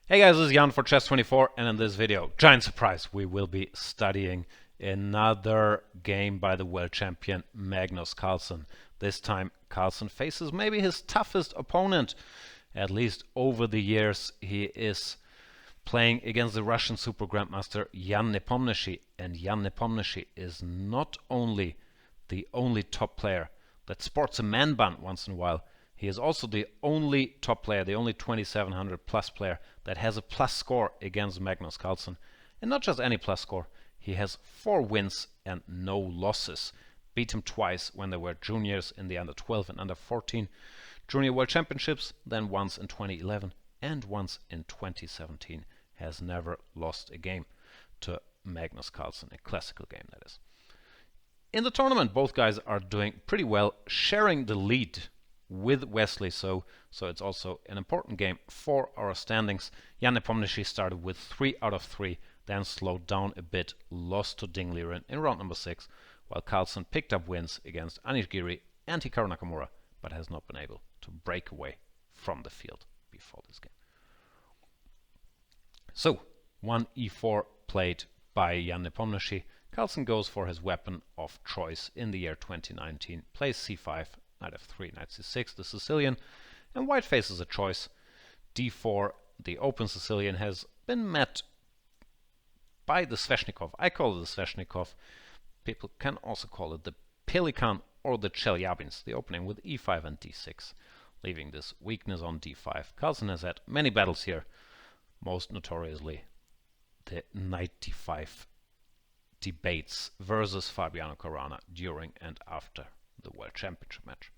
Hey guys, this is Jan for Chess24, and in this video, giant surprise, we will be studying another game by the world champion Magnus Carlsen. This time Carlsen faces maybe his toughest opponent, at least over the years. He is playing against the Russian super grandmaster Jan Nepomniachtchi, and Jan Nepomniachtchi is not only the only top player that sports a man bun once in a while, he is also the only top player, the only 2700 plus player that has a plus score against Magnus Carlsen. And not just any plus score, he has 4 wins and no losses. Beat him twice when they were juniors in the under 12 and under 14 junior world championships, then once in 2011 and once in 2017. Has never lost a game to Magnus Carlsen, a classical game that is. In the tournament, both guys are doing pretty well, sharing the lead with Wesley, so it's also an important game for our standings. Jan Nepomniachtchi started with 3 out of 3, then slowed down a bit, lost to Ding Liren in round number 6, while Carlsen picked up wins against Anish Giri and Hikaru Nakamura, but has not been able to break away from the field before this game. So, 1 e4 played by Jan Nepomniachtchi. Carlsen goes for his weapon of choice in the year 2019, plays c5, knight f3, knight c6, the Sicilian, and white faces a choice. d4, the open Sicilian, has been met by the Sveshnikov. I call it the Sveshnikov. People can also call it the Pelikan or the Chelyabinsk, the opening with e5 and d6, leaving this weakness on d5. Carlsen has had many battles here, most notoriously the knight d5 debates versus Fabiano Caruana during and after the World Championship match.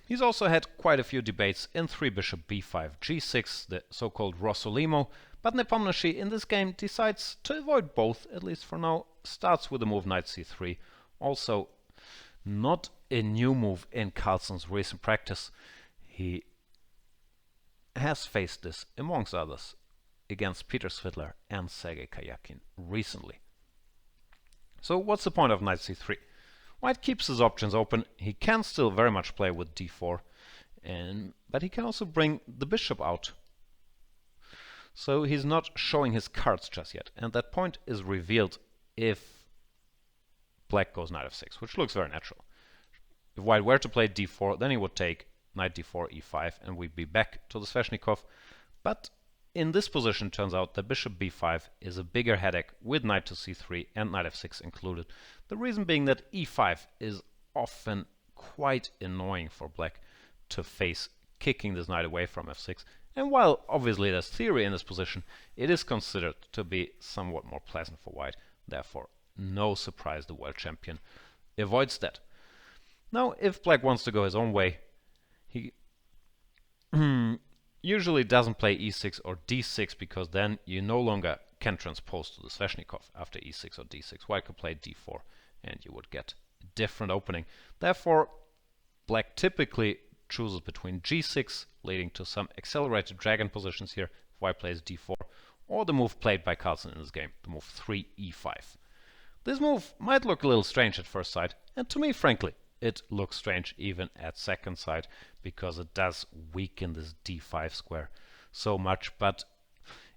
He's also had quite a few debates in 3 bishop b5 g6, the so-called Rossolimo, but Nepomniachtchi in this game decides to avoid both, at least for now. Starts with the move knight c3, also not a new move in Carlsen's recent practice. He has faced this, amongst others, against Peter Svidler and Sergei Karyakin recently. So what's the point of knight c3? White keeps his options open. He can still very much play with d4, but he can also bring the bishop out. So he's not showing his cards just yet, and that point is revealed if black goes knight f6, which looks very natural. If white were to play d4, then he would take knight d4, e5, and we'd be back to the Sveshnikov. But in this position, turns out that bishop b5 is a bigger headache with knight to c3 and knight f6 included. The reason being that e5 is often quite annoying for black to face, kicking this knight away from f6. And while obviously there's theory in this position, it is considered to be somewhat more pleasant for white. Therefore, no surprise the world champion avoids that. Now, if black wants to go his own way, he usually doesn't play e6 or d6, because then you no longer can transpose to the Sveshnikov after e6 or d6. White could play d4 and you would get a different opening. Therefore, black typically chooses between g6, leading to some accelerated dragon positions here if white plays d4, or the move played by Carlsen in this game, the move 3e5. This move might look a little strange at first sight, and to me, frankly, it looks strange even at second sight, because it does weaken this d5 square so much, but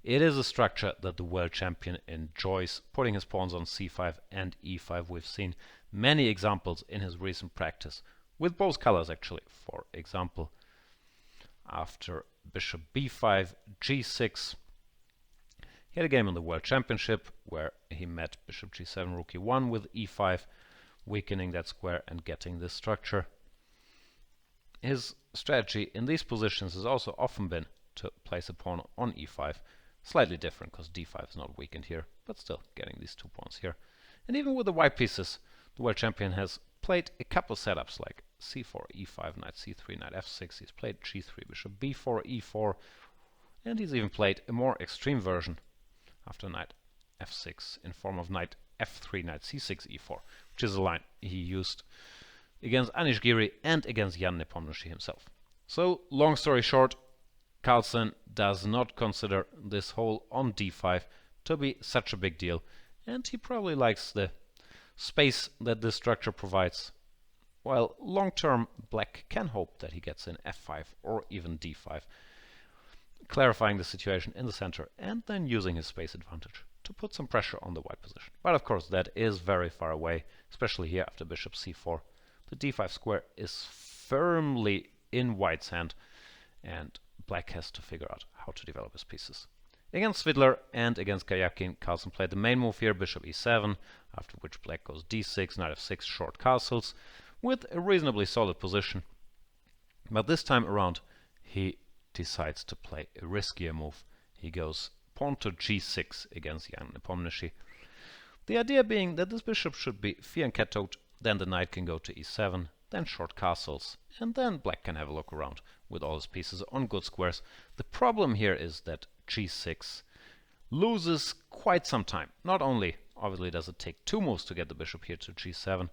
it is a structure that the world champion enjoys, putting his pawns on c5 and e5. We've seen many examples in his recent practice, with both colors actually. For example, after bishop b5, g6, he had a game in the World Championship where he met bishop g7, rook e1 with e5, weakening that square and getting this structure. His strategy in these positions has also often been to place a pawn on e5, slightly different because d5 is not weakened here, but still getting these 2 pawns here. And even with the white pieces, the world champion has played a couple setups like c4, e5, knight c3, knight f6. He's played g3, bishop b4, e4, and he's even played a more extreme version after knight f6 in form of knight f3, knight c6, e4, which is a line he used against Anish Giri and against Jan Nepomniachtchi himself. So, long story short, Carlsen does not consider this hole on d5 to be such a big deal, and he probably likes the space that this structure provides While long-term, black can hope that he gets in f5 or even d5, clarifying the situation in the center and then using his space advantage to put some pressure on the white position. But of course that is very far away, especially here after bishop c4. The d5 square is firmly in white's hand, and black has to figure out how to develop his pieces. Against Svidler and against Karjakin, Carlsen played the main move here, bishop e7, after which black goes d6, knight f6, short castles, with a reasonably solid position. But this time around, he decides to play a riskier move. He goes pawn to g6 against Jan Nepomniachtchi. The idea being that this bishop should be fianchettoed, then the knight can go to e7, then short castles, and then black can have a look around with all his pieces on good squares. The problem here is that g6 loses quite some time. Not only, obviously, does it take 2 moves to get the bishop here to g7,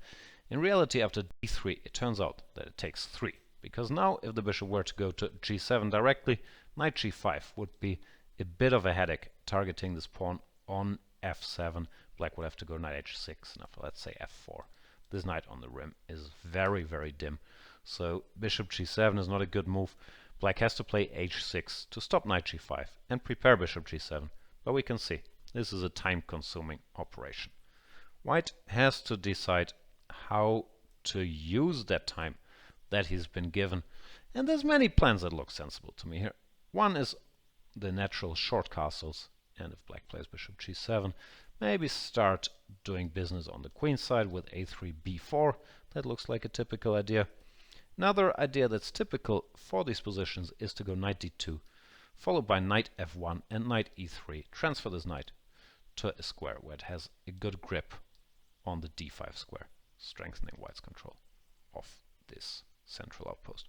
in reality after d3 it turns out that it takes 3. Because now if the bishop were to go to g7 directly, knight g5 would be a bit of a headache targeting this pawn on f7. Black would have to go knight h6, now let's say f4. This knight on the rim is very, very dim. So bishop g7 is not a good move. Black has to play h6 to stop knight g5 and prepare bishop g7. But we can see this is a time-consuming operation. White has to decide how to use that time that he's been given. And there's many plans that look sensible to me here. One is the natural short castles, and if black plays bishop g7, maybe start doing business on the queen side with a3, b4. That looks like a typical idea. Another idea that's typical for these positions is to go knight d2, followed by knight f1 and knight e3. Transfer this knight to a square where it has a good grip on the d5 square, strengthening white's control of this central outpost.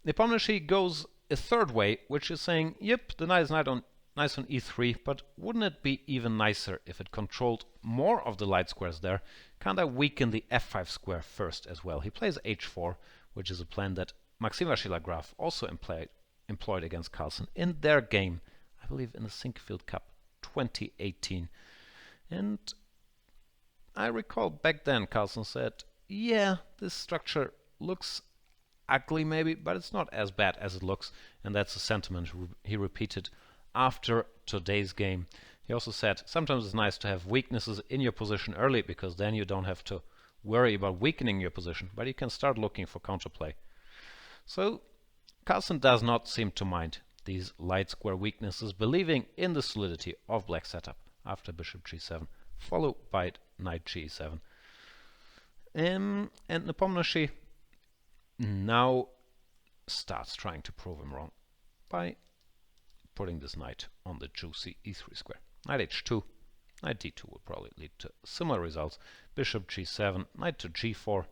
Nepomniachtchi goes a third way, which is saying, yep, the knight is nice on e3, but wouldn't it be even nicer if it controlled more of the light squares there? Can't I weaken the f5 square first as well? He plays h4, which is a plan that Maxim Vachier-Lagrave also employed against Carlsen in their game, I believe in the Sinquefield Cup 2018. And I recall back then Carlsen said, yeah, this structure looks ugly maybe, but it's not as bad as it looks. And that's a sentiment he repeated after today's game. He also said, sometimes it's nice to have weaknesses in your position early, because then you don't have to worry about weakening your position, but you can start looking for counterplay. So Carlsen does not seem to mind these light square weaknesses, believing in the solidity of black's setup after bishop g7, followed by knight g7. And Nepomniachtchi now starts trying to prove him wrong by putting this knight on the juicy e3 square. Knight h2, knight d2 will probably lead to similar results. Bishop g7, knight to g4,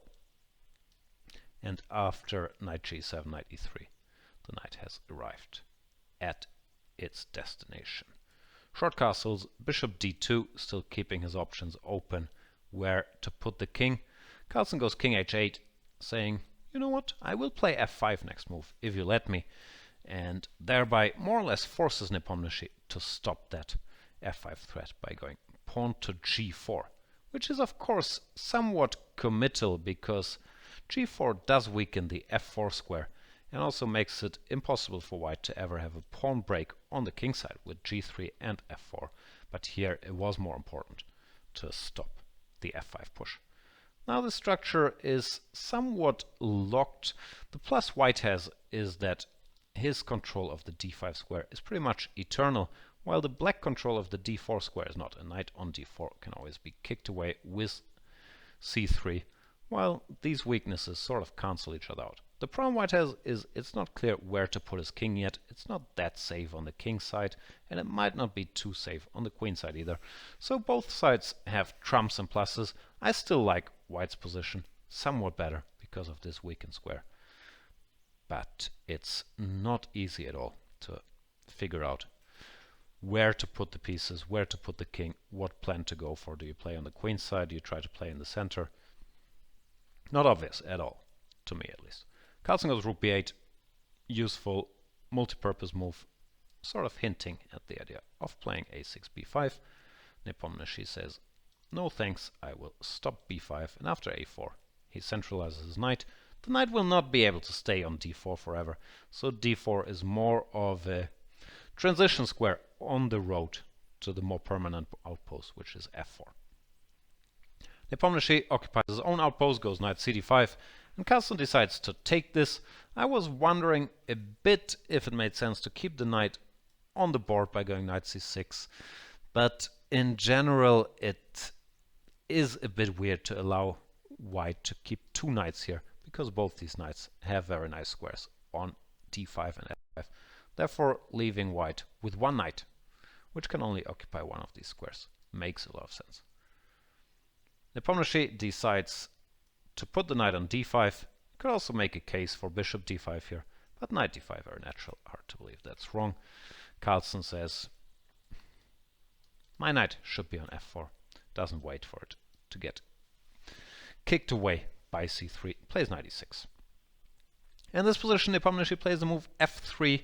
and after knight g7, knight e3, the knight has arrived at its destination. Short castles, bishop d2, still keeping his options open where to put the king. Carlsen goes king h8, saying, you know what, I will play f5 next move, if you let me, and thereby more or less forces Nepomniachtchi to stop that f5 threat by going pawn to g4, which is of course somewhat committal, because g4 does weaken the f4 square and also makes it impossible for white to ever have a pawn break on the king side with g3 and f4. But here it was more important to stop the f5 push. Now the structure is somewhat locked. The plus white has is that his control of the d5 square is pretty much eternal, while the black control of the d4 square is not. A knight on d4 can always be kicked away with c3, while these weaknesses sort of cancel each other out. The problem white has is it's not clear where to put his king yet. It's not that safe on the king side, and it might not be too safe on the queen side either. So both sides have trumps and pluses. I still like white's position somewhat better because of this weakened square. But it's not easy at all to figure out where to put the pieces, where to put the king, what plan to go for. Do you play on the queen side? Do you try to play in the center? Not obvious at all, to me at least. Carlsen goes rook b8, useful, multi-purpose move, sort of hinting at the idea of playing a6 b5. Nepomniachtchi says, no thanks, I will stop b5, and after a4 he centralizes his knight. The knight will not be able to stay on d4 forever, so d4 is more of a transition square on the road to the more permanent outpost, which is f4. Nepomniachtchi occupies his own outpost, goes knight cd5, and Carlsen decides to take this. I was wondering a bit if it made sense to keep the knight on the board by going knight c6, but in general it is a bit weird to allow white to keep two knights here, because both these knights have very nice squares on d5 and f5, therefore leaving white with one knight, which can only occupy one of these squares, makes a lot of sense. Nepomniachtchi decides to put the knight on d5. Could also make a case for bishop d5 here, but knight d5 very natural. Hard to believe that's wrong. Carlsen says my knight should be on f4. Doesn't wait for it to get kicked away by c3. Plays knight e6. In this position, Nepomniachtchi plays the move f3,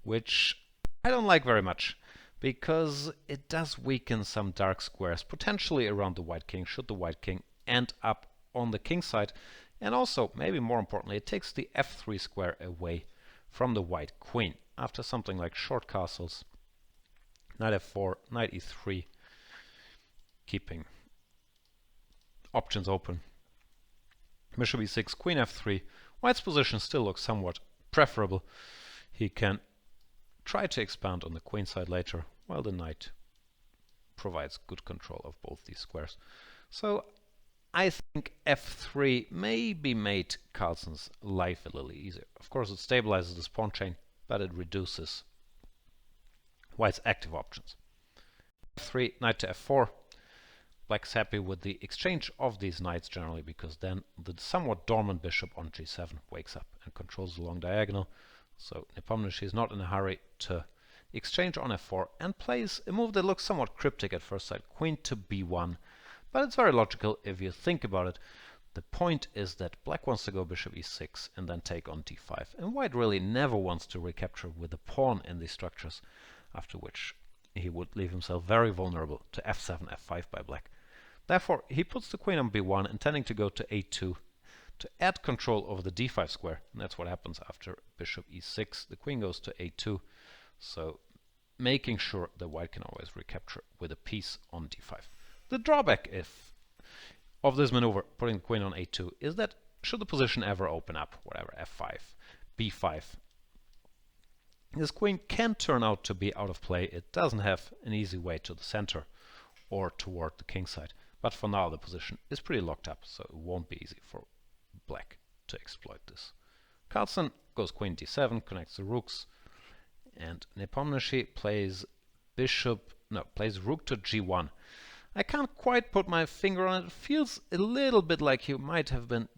which I don't like very much, because it does weaken some dark squares, potentially around the white king, should the white king end up on the king side. And also, maybe more importantly, it takes the f3 square away from the white queen. After something like short castles, knight f4, knight e3, keeping options open. Bishop e6, queen f3. White's position still looks somewhat preferable. He can try to expand on the queen side later, while the knight provides good control of both these squares. So I think f3 maybe made Carlsen's life a little easier. Of course it stabilizes this pawn chain, but it reduces white's active options. f3, knight to f4. Black's happy with the exchange of these knights generally, because then the somewhat dormant bishop on g7 wakes up and controls the long diagonal. So Nepomniachtchi is not in a hurry to exchange on f4 and plays a move that looks somewhat cryptic at first sight, queen to b1. But it's very logical if you think about it. The point is that black wants to go bishop e6 and then take on d5, and white really never wants to recapture with a pawn in these structures, after which he would leave himself very vulnerable to f7, f5 by black. Therefore, he puts the queen on b1, intending to go to a2 to add control over the d5 square, and that's what happens after bishop e6. The queen goes to a2, so making sure that white can always recapture with a piece on d5. The drawback of this maneuver, putting the queen on a2, is that should the position ever open up, whatever, f5, b5, this queen can turn out to be out of play. It doesn't have an easy way to the center or toward the king side. But for now the position is pretty locked up, so it won't be easy for black to exploit this. Carlsen goes queen d7, connects the rooks, and Nepomniachtchi plays rook to g1. I can't quite put my finger on it. It feels a little bit like he might have been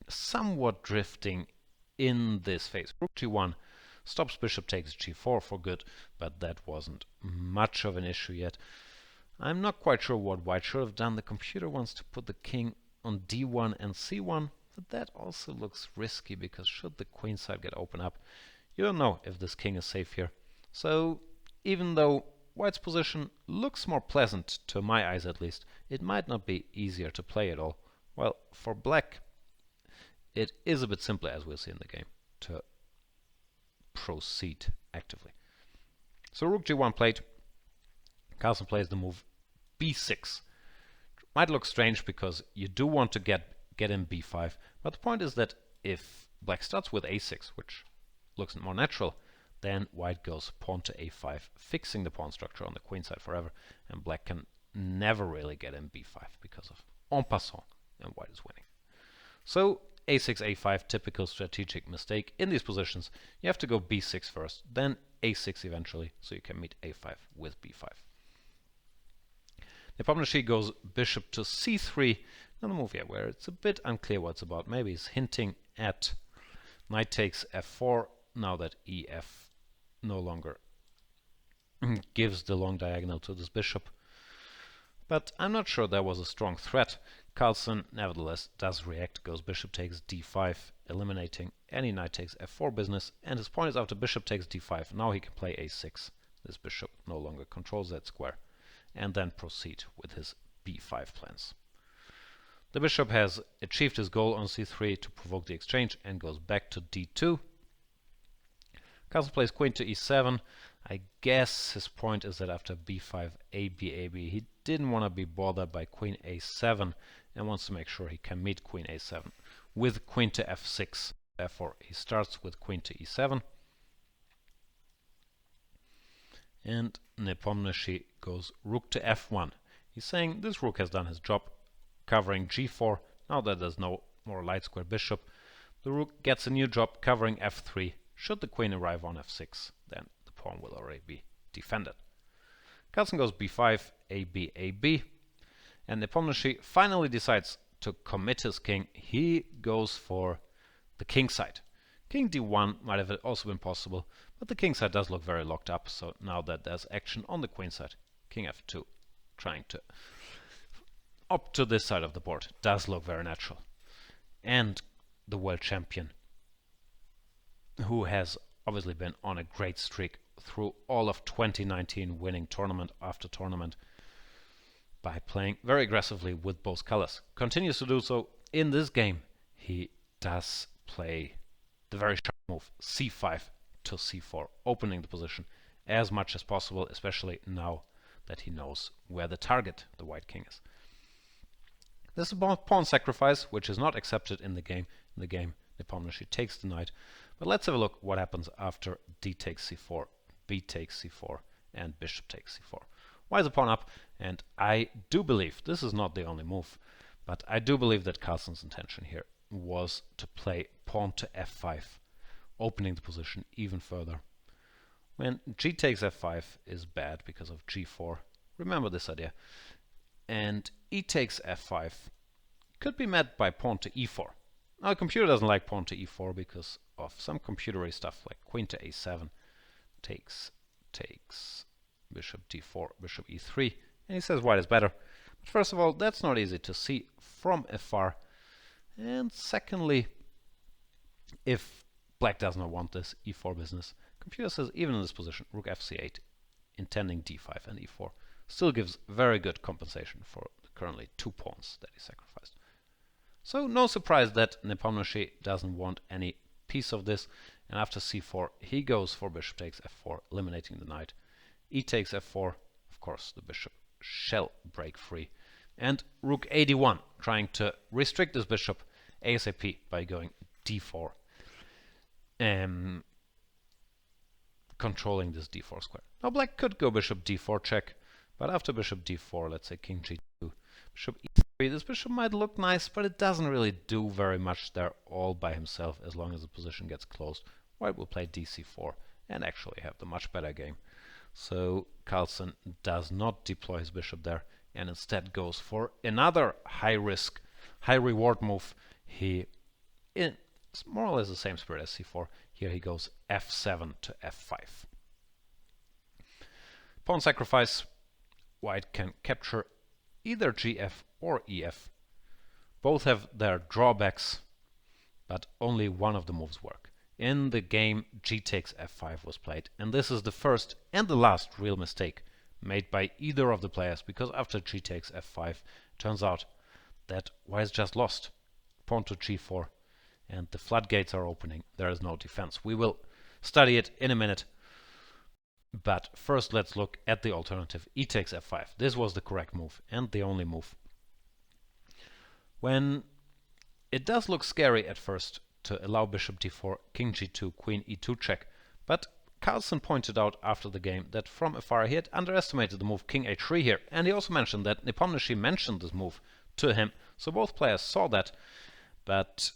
somewhat drifting in this phase. Rook g1 stops bishop takes g4 for good, but that wasn't much of an issue yet. I'm not quite sure what white should have done. The computer wants to put the king on d1 and c1, but that also looks risky, because should the queen side get open up, you don't know if this king is safe here. So even though white's position looks more pleasant, to my eyes at least, it might not be easier to play at all. Well, for black, it is a bit simpler, as we'll see in the game, to proceed actively. So rook g1 played. Carlsen plays the move b6. Might look strange because you do want to get in b5, but the point is that if black starts with a6, which looks more natural, then white goes pawn to a5, fixing the pawn structure on the queen side forever, and black can never really get in b5 because of en passant, and white is winning. So a6, a5, typical strategic mistake. In these positions, you have to go b6 first, then a6 eventually, so you can meet a5 with b5. Nepomniachtchi goes bishop to c3, another move here where it's a bit unclear what it's about. Maybe he's hinting at knight takes f4, now that ef no longer gives the long diagonal to this bishop. But I'm not sure that was a strong threat. Carlsen nevertheless does react, goes bishop takes d5, eliminating any knight takes f4 business, and his point is after bishop takes d5, now he can play a6. This bishop no longer controls that square, and then proceed with his b5 plans. The bishop has achieved his goal on c3 to provoke the exchange and goes back to d2. Carlsen plays queen to e7. I guess his point is that after b5, a b, he didn't want to be bothered by queen a7 and wants to make sure he can meet queen a7 with queen to f6. Therefore, he starts with queen to e7. And Nepomniachtchi goes rook to f1. He's saying this rook has done his job, covering g4. Now that there's no more light square bishop, the rook gets a new job covering f3. Should the queen arrive on f6, then the pawn will already be defended. Carlsen goes b5, a b, and Nepomniachtchi finally decides to commit his king. He goes for the king side. King d1 might have also been possible, but the king side does look very locked up, so now that there's action on the queen side, king f2, trying to up to this side of the board, does look very natural. And the world champion, who has obviously been on a great streak through all of 2019, winning tournament after tournament by playing very aggressively with both colors, continues to do so in this game. He does play the very sharp move c5 to c4, opening the position as much as possible, especially now that he knows where the target, the white king, is. This is a pawn sacrifice, which is not accepted in the game. In the game, Nepomniachtchi takes the knight. But let's have a look what happens after d takes c4, b takes c4, and bishop takes c4. Why is the pawn up? And I do believe, this is not the only move, but I do believe that Carlsen's intention here was to play pawn to f5, opening the position even further. When g takes f5 is bad because of g4. Remember this idea. And e takes f5 could be met by pawn to e4. Now the computer doesn't like pawn to e4 because of some computery stuff like queen to a7 takes bishop d4, bishop e3, and he says white is better. But first of all, that's not easy to see from afar. And secondly, if black does not want this e4 business, computer says even in this position, rook fc8, intending d5 and e4, still gives very good compensation for the currently two pawns that he sacrificed. So no surprise that Nepomniachtchi doesn't want any piece of this, and after c4 he goes for bishop takes f4, eliminating the knight. E takes f4, of course the bishop shall break free, and rook a1, trying to restrict this bishop ASAP by going d4, controlling this d4 square. Now black could go bishop d4 check, but after bishop d4, let's say king g2, bishop e3, this bishop might look nice, but it doesn't really do very much there all by himself as long as the position gets closed. White will play dc4 and actually have the much better game. So Carlsen does not deploy his bishop there and instead goes for another high risk, high reward move. It's more or less the same spirit as c4. Here he goes f7 to f5. Pawn sacrifice. White can capture either gf or ef. Both have their drawbacks, but only one of the moves work. In the game, g takes f5 was played, and this is the first and the last real mistake made by either of the players, because after g takes f5, turns out that white is just lost. Pawn to g4, and the floodgates are opening. There is no defense. We will study it in a minute. But first let's look at the alternative. E takes f5. This was the correct move and the only move. When it does look scary at first to allow bishop d4, king g2, queen e2 check, but Carlsen pointed out after the game that from afar he had underestimated the move king h3 here, and he also mentioned that Nepomniachtchi mentioned this move to him, so both players saw that, but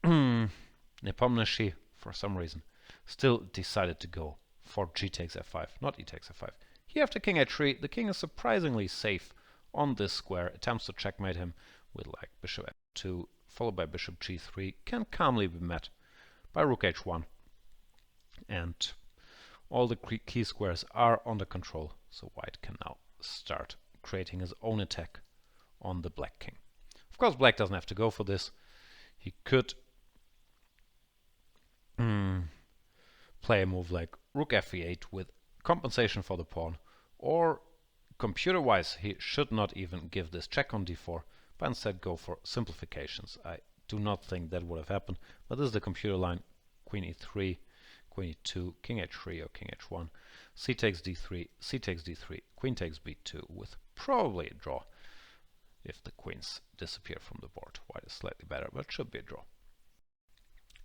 Nepomniachtchi, for some reason, still decided to go for g takes f5, not e takes f5. Here after king h3, the king is surprisingly safe on this square, attempts to checkmate him with like bishop f2, followed by bishop g3, can calmly be met by rook h1, and all the key squares are under control, so white can now start creating his own attack on the black king. Of course, black doesn't have to go for this. He could play a move like rook f8 with compensation for the pawn, or computer-wise, he should not even give this check on d4, but instead go for simplifications. I do not think that would have happened, but this is the computer line. Queen e3, queen e2, king h3 or king h1, c takes d3, c takes d3, queen takes b2 with probably a draw if the queens disappear from the board. White is slightly better, but it should be a draw.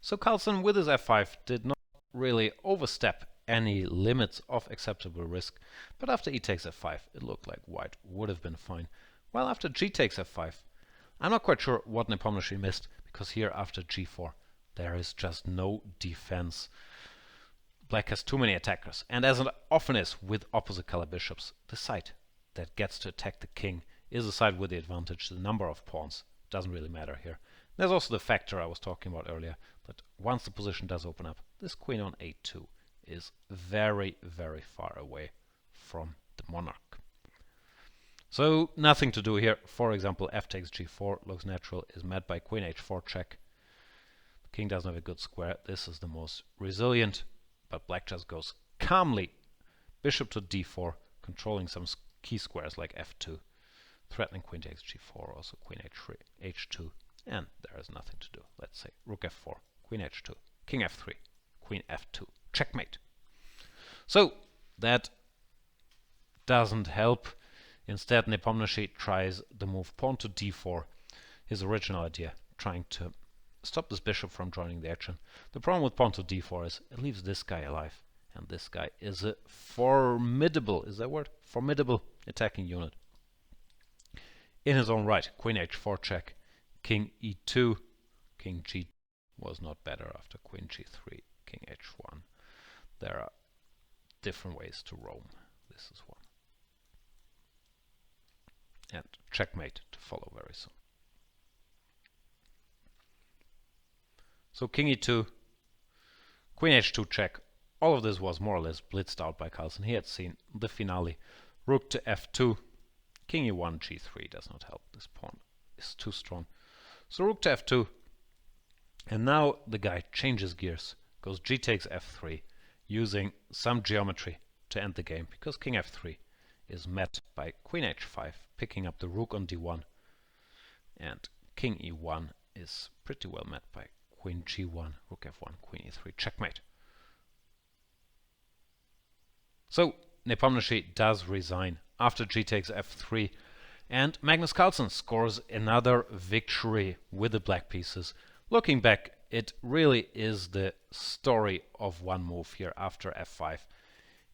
So Carlsen with his f5 did not really overstep any limits of acceptable risk, but after e takes f5 it looked like white would have been fine. While after g takes f5, I'm not quite sure what Nepomniachtchi missed, because here after g4 there is just no defense. Black has too many attackers, and as it often is with opposite color bishops, the side that gets to attack the king is the side with the advantage. The number of pawns doesn't really matter here. There's also the factor I was talking about earlier, that once the position does open up, this queen on a2 is very, very far away from the monarch. So nothing to do here. For example, f takes g4 looks natural, is met by queen h4 check. The king doesn't have a good square. This is the most resilient, but black just goes calmly bishop to d4, controlling some key squares like f2, threatening queen takes g4, also queen h3, h2, and there is nothing to do. Let's say rook f4, queen h2, king f3, queen f2, checkmate. So that doesn't help. Instead, Nepomniachtchi tries the move pawn to d4, his original idea, trying to stop this bishop from joining the action. The problem with pawn to d4 is it leaves this guy alive, and this guy is a formidable, is that word? Formidable attacking unit. In his own right, queen h4 check, king e2, king g was not better after queen g3, king h1. There are different ways to roam. This is one. And checkmate to follow very soon. So king e2, queen h2 check. All of this was more or less blitzed out by Carlsen. He had seen the finale. Rook to f2, king e1, g3 does not help. This pawn is too strong. So rook to f2, and now the guy changes gears, goes g takes f3, using some geometry to end the game, because king f3 is met by queen h5, picking up the rook on d1, and king e1 is pretty well met by queen g1, rook f1, queen e3, checkmate. So Nepomniachtchi does resign after g takes f3, and Magnus Carlsen scores another victory with the black pieces. Looking back, it really is the story of one move here after f5.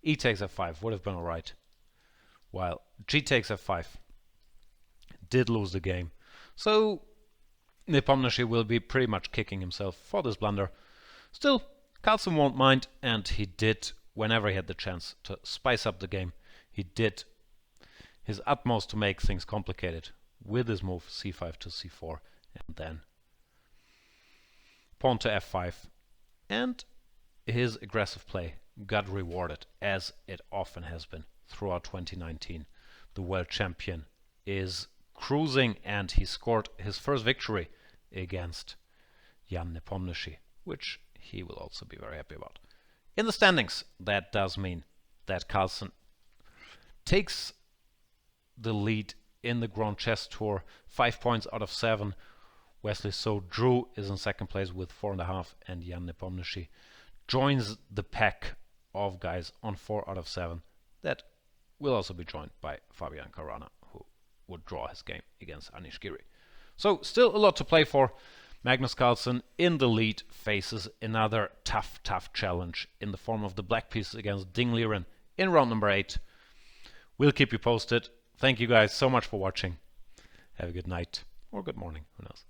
E takes f5 would have been alright, while g takes f5 did lose the game. So Nepomniachtchi will be pretty much kicking himself for this blunder. Still, Carlsen won't mind, and he did, whenever he had the chance to spice up the game, he did his utmost to make things complicated with his move c5 to c4, and then pawn to f5. And his aggressive play got rewarded, as it often has been throughout 2019. The world champion is cruising, and he scored his first victory against Jan Nepomniachtchi, which he will also be very happy about. In the standings, that does mean that Carlsen takes the lead in the Grand Chess Tour, 5 points out of 7. Wesley So Drew is in second place with 4.5, and Jan Nepomniachtchi joins the pack of guys on 4 out of 7. That will also be joined by Fabian Caruana, who would draw his game against Anish Giri. So still a lot to play for. Magnus Carlsen in the lead faces another tough challenge in the form of the black piece against Ding Liren in round number 8. We'll keep you posted. Thank you guys so much for watching. Have a good night or good morning, who knows.